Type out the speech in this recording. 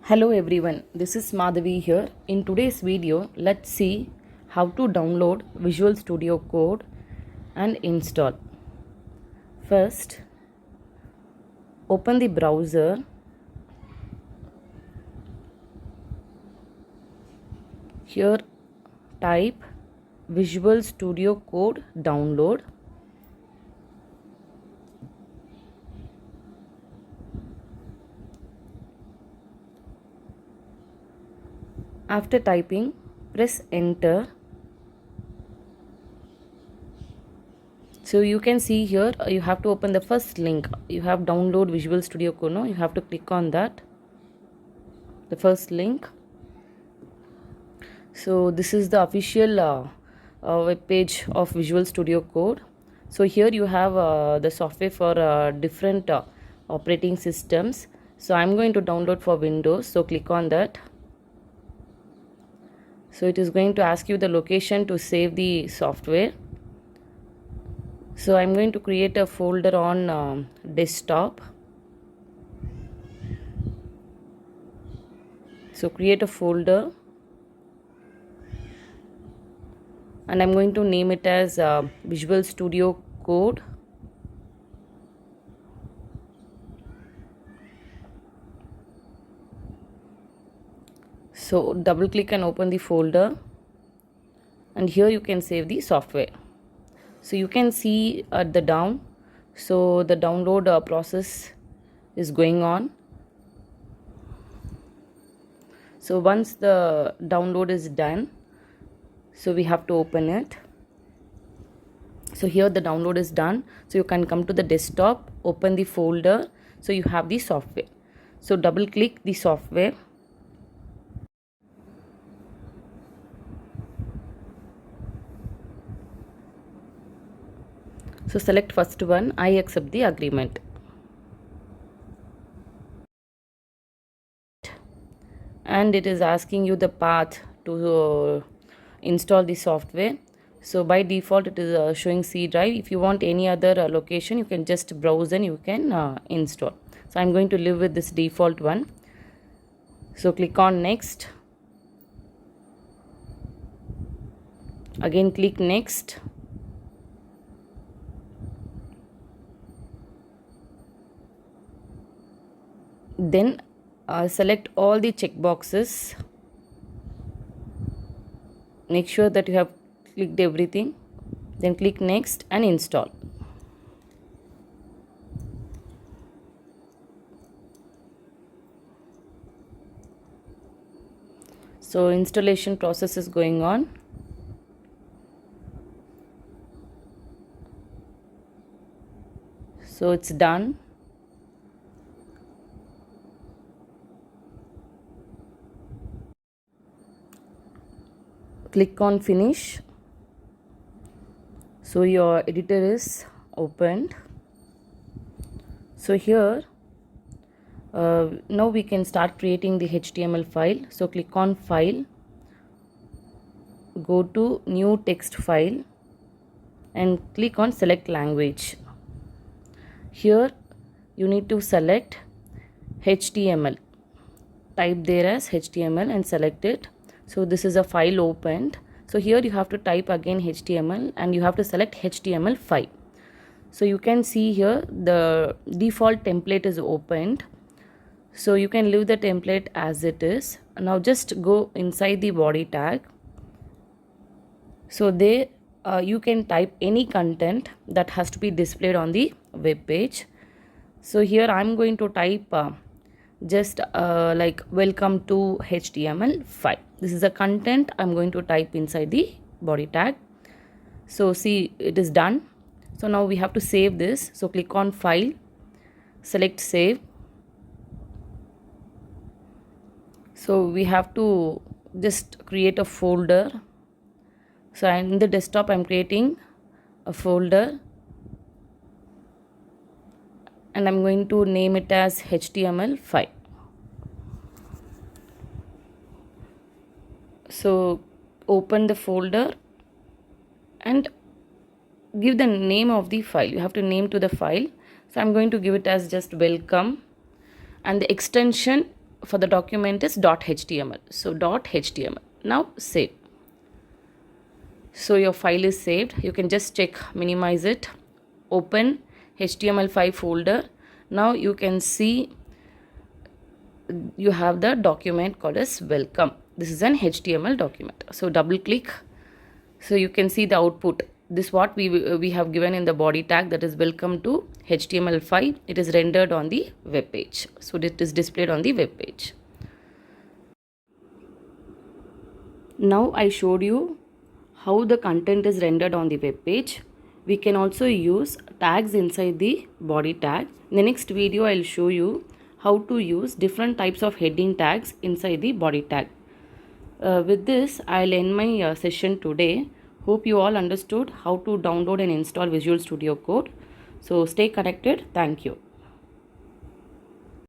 Hello everyone, this is Madhavi here. In today's video, let's see how to download Visual Studio Code and install. First, open the browser. Here, type Visual Studio Code download. After typing, press enter. So you can see here you have to open the first link. You have download Visual Studio Code. No, you have to click on that, the first link. So this is the official web page of Visual Studio Code. So here you have the software for different operating systems. So I'm going to download for Windows. So click on that. So it is going to ask you the location to save the software. So I'm going to create a folder on desktop. So create a folder and I'm going to name it as Visual Studio Code. So double click and open the folder, and here you can save the software. So you can see at the down, so the download process is going on. So once the download is done, so we have to open it. So here the download is done. So you can come to the desktop, open the folder. So you have the software. So double click the software. So select first one, I accept the agreement. And it is asking you the path to install the software. So by default it is showing C drive. If you want any other location, you can just browse and you can install. So I'm going to live with this default one. So click on next. Again click next. Then select all the checkboxes. Make sure that you have clicked everything. Then click next and install. So installation process is going on. So it's done. Click on finish. So your editor is opened. So here now we can start creating the HTML file. So click on file, go to new text file and click on select language. Here you need to select HTML. Type there as HTML and select it. So this is a file opened. So here you have to type again HTML and you have to select HTML5. So you can see here the default template is opened. So you can leave the template as it is. Now just go inside the body tag. So there you can type any content that has to be displayed on the web page. So here I'm going to type just like welcome to HTML5. This is the content I'm going to type inside the body tag. So see, it is done. So now we have to save this. So click on file, select save. So we have to just create a folder. So in the desktop I'm creating a folder and I'm going to name it as HTML5. So open the folder and give the name of the file. You have to name to the file. So I'm going to give it as just welcome, and the extension for the document is .html. So .html. Now save. So your file is saved. You can just check, minimize it, open HTML5 folder. Now you can see you have the document called as welcome. This is an HTML document. So double click. So you can see the output. This what we have given in the body tag, that is welcome to HTML5. It is rendered on the web page. So it is displayed on the web page. Now I showed you how the content is rendered on the web page. We can also use tags inside the body tag. In the next video, I'll show you how to use different types of heading tags inside the body tag. With this, I'll end my session today. Hope you all understood how to download and install Visual Studio Code. So stay connected. Thank you.